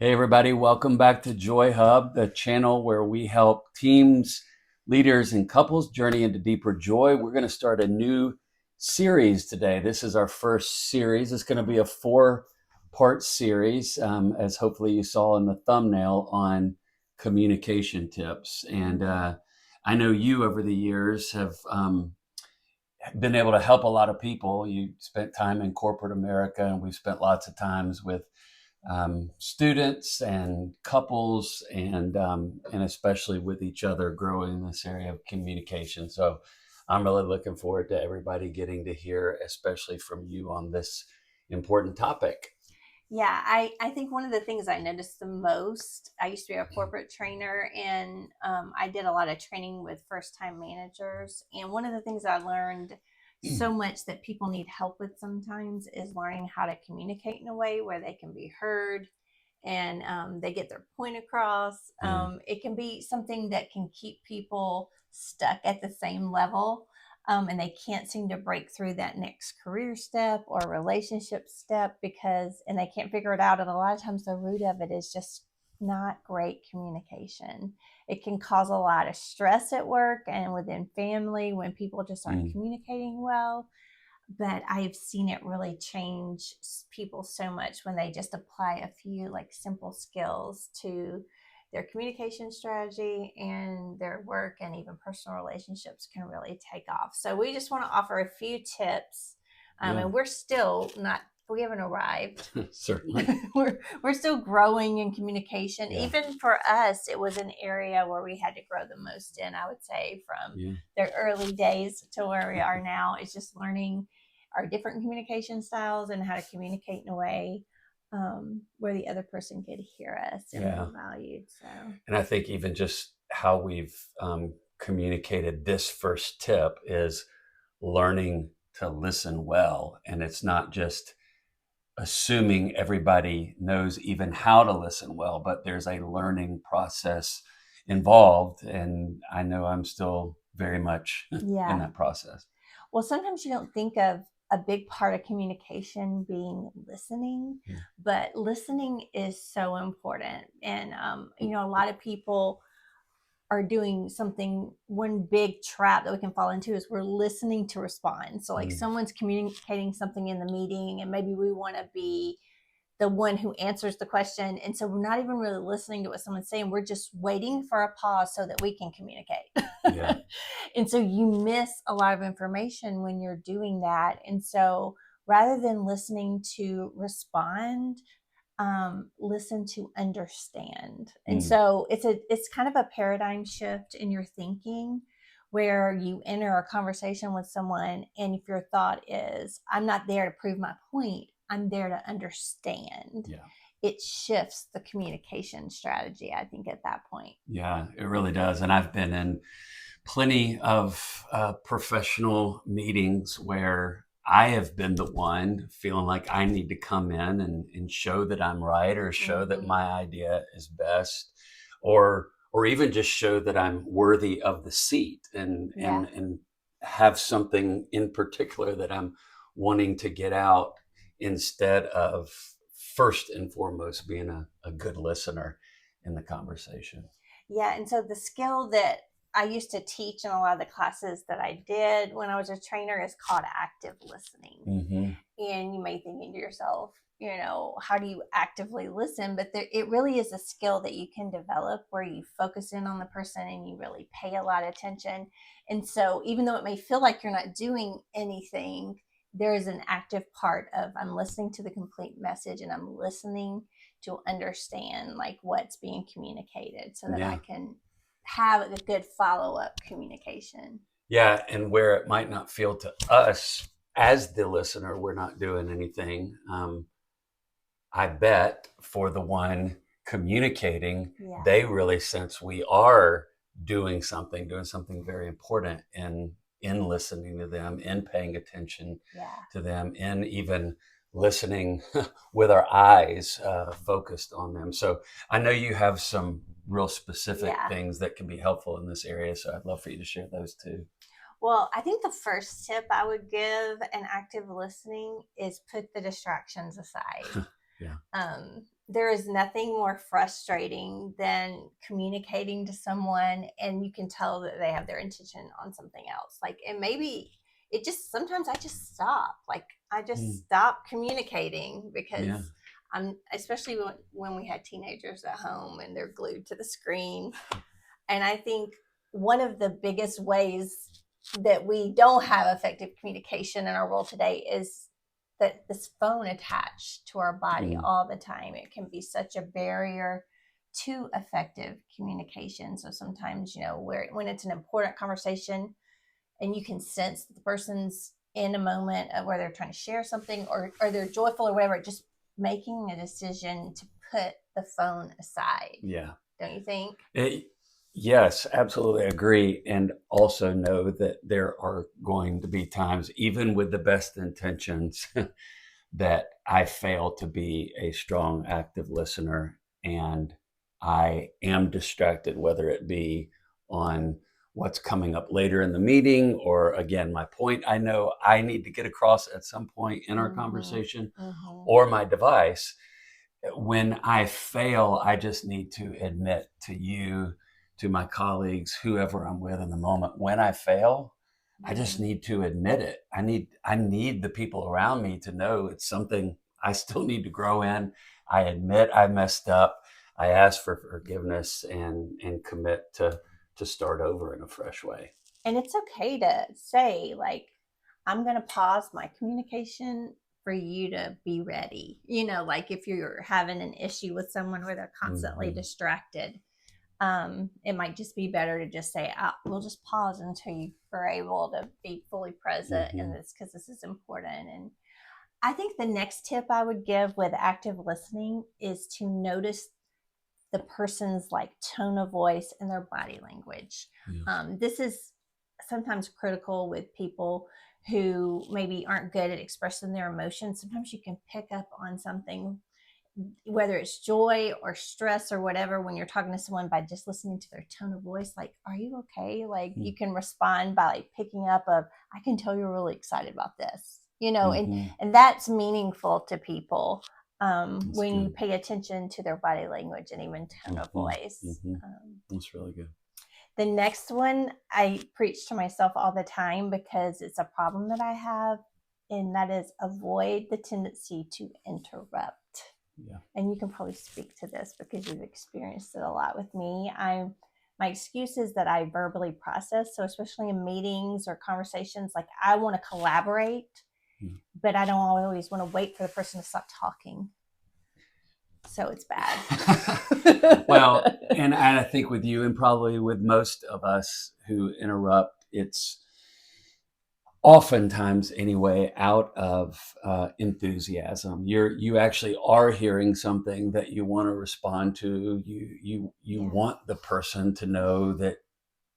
Hey, everybody, welcome back to Joy Hub, the channel where we help teams, leaders, and couples journey into deeper joy. We're going to start a new series today. This is our first series. It's going to be a four-part series, as hopefully you saw in the thumbnail, on communication tips. And I know you over the years have been able to help a lot of people. You spent time in corporate America, and we've spent lots of times with students and couples, and especially with each other, growing in this area of communication. So I'm really looking forward to everybody getting to hear, especially from you, on this important topic. Yeah, I think one of the things I noticed the most, I used to be a corporate trainer and I did a lot of training with first time managers. And one of the things I learned so much that people need help with sometimes is learning how to communicate in a way where they can be heard and they get their point across. Yeah. It can be something that can keep people stuck at the same level, and they can't seem to break through that next career step or relationship step and they can't figure it out. And a lot of times the root of it is just not great communication. It can cause a lot of stress at work and within family when people just aren't Mm. communicating well. But I've seen it really change people so much when they just apply a few like simple skills to their communication strategy, and their work and even personal relationships can really take off. So we just want to offer a few tips, Yeah. and we're still not, we haven't arrived. Certainly. we're still growing in communication. Yeah. Even for us, it was an area where we had to grow the most in, I would say, from Yeah. the early days to where we are now. It's just learning our different communication styles and how to communicate in a way where the other person could hear us and Yeah. feel valued. So And I think even just how we've communicated this first tip is learning to listen well. And it's not just assuming everybody knows even how to listen well, but there's a learning process involved. And I know I'm still very much in yeah. that process. Well, sometimes you don't think of a big part of communication being listening, Yeah. but listening is so important. And, a lot of people are doing something. One big trap that we can fall into is we're listening to respond. So, like, Mm. someone's communicating something in the meeting, and maybe we want to be the one who answers the question. And so we're not even really listening to what someone's saying. We're just waiting for a pause so that we can communicate. Yeah. And so you miss a lot of information when you're doing that. And so rather than listening to respond, listen to understand. And Mm. so it's kind of a paradigm shift in your thinking, where you enter a conversation with someone, and if your thought is, I'm not there to prove my point, I'm there to understand, Yeah. it shifts the communication strategy, I think, at that point. Yeah, it really does. And I've been in plenty of professional meetings where I have been the one feeling like I need to come in and show that I'm right, or show that Mm-hmm. my idea is best, or even just show that I'm worthy of the seat, Yeah. and have something in particular that I'm wanting to get out, instead of first and foremost being a good listener in the conversation. Yeah, and so the skill that I used to teach in a lot of the classes that I did when I was a trainer is called active listening. Mm-hmm. And you may think to yourself, how do you actively listen? But it really is a skill that you can develop, where you focus in on the person and you really pay a lot of attention. And so even though it may feel like you're not doing anything, there is an active part of, I'm listening to the complete message, and I'm listening to understand like what's being communicated so that I Yeah. can have a good follow-up communication. Yeah, and where it might not feel to us as the listener, we're not doing anything. I bet for the one communicating, Yeah. they really sense we are doing something very important in listening to them, in paying attention Yeah. to them, in even listening with our eyes focused on them. So I know you have some real specific Yeah. things that can be helpful in this area. So I'd love for you to share those too. Well, I think the first tip I would give in active listening is put the distractions aside. Yeah. there is nothing more frustrating than communicating to someone and you can tell that they have their intention on something else. Like, and maybe it just, sometimes I just stop. Like, I just stop communicating because Yeah. I'm, especially when we had teenagers at home and they're glued to the screen. And I think one of the biggest ways that we don't have effective communication in our world today is that this phone attached to our body all the time. It can be such a barrier to effective communication. So sometimes, when it's an important conversation and you can sense that the person's in a moment of where they're trying to share something or they're joyful or whatever, just making a decision to put the phone aside. Yeah. Don't you think? Yes, absolutely agree. And also know that there are going to be times, even with the best intentions, that I fail to be a strong, active listener. And I am distracted, whether it be on what's coming up later in the meeting, or again, my point I know I need to get across at some point in our conversation, or my device. When I fail, I just need to admit to you, to my colleagues, whoever I'm with in the moment, when I fail, I just need to admit it. I need the people around me to know it's something I still need to grow in. I admit I messed up. I ask for forgiveness and commit to start over in a fresh way. And it's okay to say, like, I'm going to pause my communication for you to be ready. Like if you're having an issue with someone where they're constantly distracted, it might just be better to just say, we'll just pause until you are able to be fully present in this, because this is important. And I think the next tip I would give with active listening is to notice the person's like tone of voice and their body language. This is sometimes critical with people who maybe aren't good at expressing their emotions. Sometimes you can pick up on something, whether it's joy or stress or whatever, when you're talking to someone, by just listening to their tone of voice. Like, are you okay? Like, you can respond by like picking up I can tell you're really excited about this, and that's meaningful to people. When you pay attention to their body language and even tone of voice. That's really good. The next one I preach to myself all the time because it's a problem that I have, and that is avoid the tendency to interrupt. Yeah. And you can probably speak to this because you've experienced it a lot with me. My excuse is that I verbally process. So especially in meetings or conversations, like I want to collaborate, but I don't always want to wait for the person to stop talking. So it's bad. Well, and I think with you and probably with most of us who interrupt, it's oftentimes anyway out of enthusiasm. You actually are hearing something that you want to respond to. You want the person to know that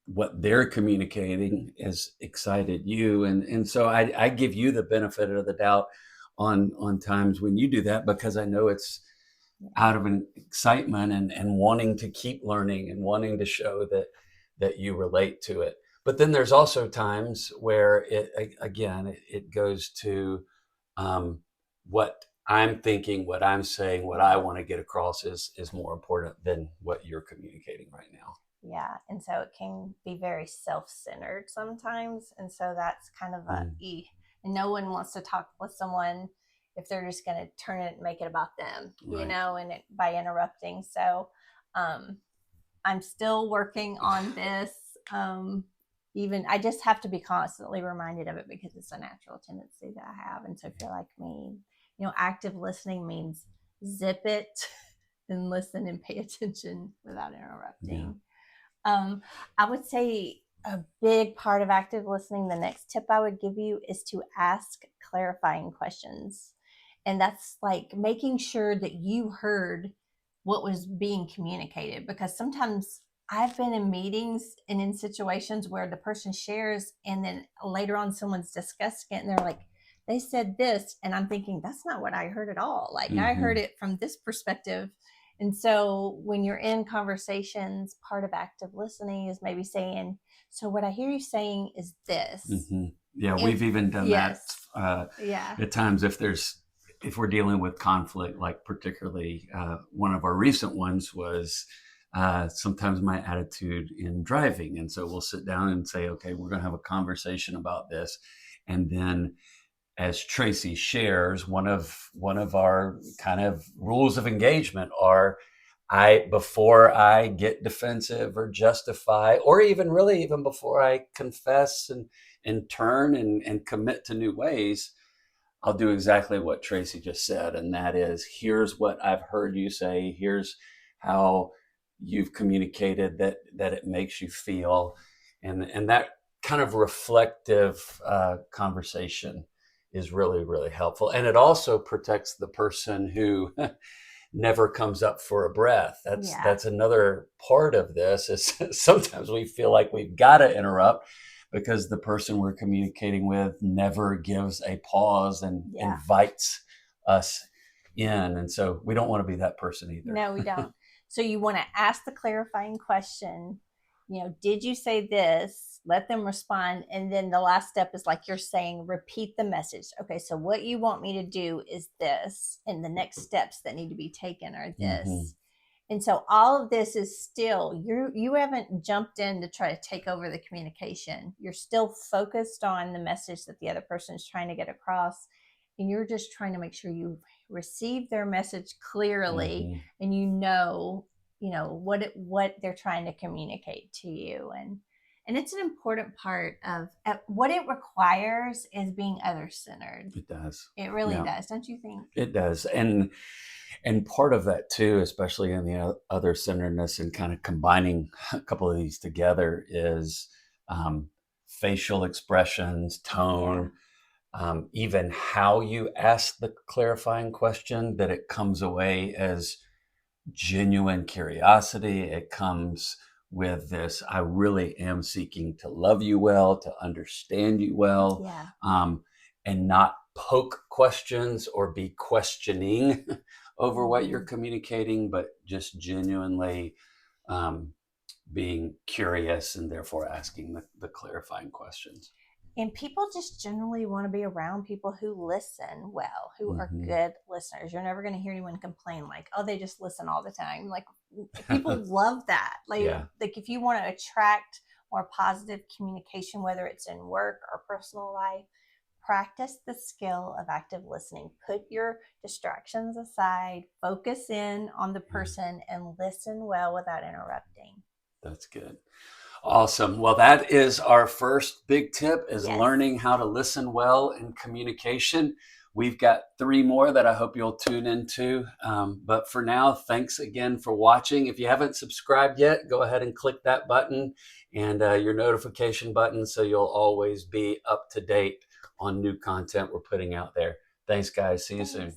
what they're communicating has excited you, and so I give you the benefit of the doubt on times when you do that, because I know it's out of an excitement and wanting to keep learning and wanting to show that you relate to it. But then there's also times where it goes to what I'm thinking, what I'm saying, what I want to get across is more important than what you're communicating right now. Yeah, and so it can be very self-centered sometimes, and so that's kind of and no one wants to talk with someone if they're just going to turn it and make it about them, and by interrupting. So I'm still working on this. Even I just have to be constantly reminded of it because it's a natural tendency that I have. And so if you're like me, active listening means zip it and listen and pay attention without interrupting. I would say a big part of active listening, the next tip I would give you is to ask clarifying questions. And that's like making sure that you heard what was being communicated, because sometimes I've been in meetings and in situations where the person shares and then later on someone's discussing it and they're like, they said this, and I'm thinking, that's not what I heard at all. Like I heard it from this perspective. And so when you're in conversations, part of active listening is maybe saying, so what I hear you saying is this. Yeah, we've even done that at times. If there's if we're dealing with conflict, like particularly one of our recent ones was sometimes my attitude in driving. And so we'll sit down and say, okay, we're going to have a conversation about this. And then as Tracy shares, one of our kind of rules of engagement are before I get defensive or justify, or even before I confess and turn and commit to new ways, I'll do exactly what Tracy just said, and that is, here's what I've heard you say. Here's how you've communicated that it makes you feel, and that kind of reflective conversation is really, really helpful, and it also protects the person who never comes up for a breath. That's another part of this. Is sometimes we feel like we've got to interrupt because the person we're communicating with never gives a pause and invites us in. And so we don't want to be that person either. No, we don't. So you want to ask the clarifying question, did you say this? Let them respond. And then the last step is, like you're saying, repeat the message. Okay, so what you want me to do is this, and the next steps that need to be taken are this. Mm-hmm. And so all of this is still, you haven't jumped in to try to take over the communication. You're still focused on the message that the other person is trying to get across. And you're just trying to make sure you receive their message clearly, mm-hmm. and what they're trying to communicate to you. And it's an important part of what it requires is being other-centered. It does. It really does, don't you think? It does. And part of that too, especially in the other-centeredness and kind of combining a couple of these together, is facial expressions, tone, even how you ask the clarifying question, that it comes away as genuine curiosity. It comes with this, I really am seeking to love you well, to understand you well, and not poke questions or be questioning over what you're communicating, but just genuinely being curious and therefore asking the clarifying questions. And people just generally want to be around people who listen well, who mm-hmm. are good listeners. You're never going to hear anyone complain like, oh, they just listen all the time. Like, people love that. Like if you want to attract more positive communication, whether it's in work or personal life, practice the skill of active listening. Put your distractions aside, focus in on the person, and listen well without interrupting. That's good. Awesome. Well, that is our first big tip, is learning how to listen well in communication. We've got 3 more that I hope you'll tune into. But for now, thanks again for watching. If you haven't subscribed yet, go ahead and click that button and your notification button, so you'll always be up to date on new content we're putting out there. Thanks, guys. See you soon.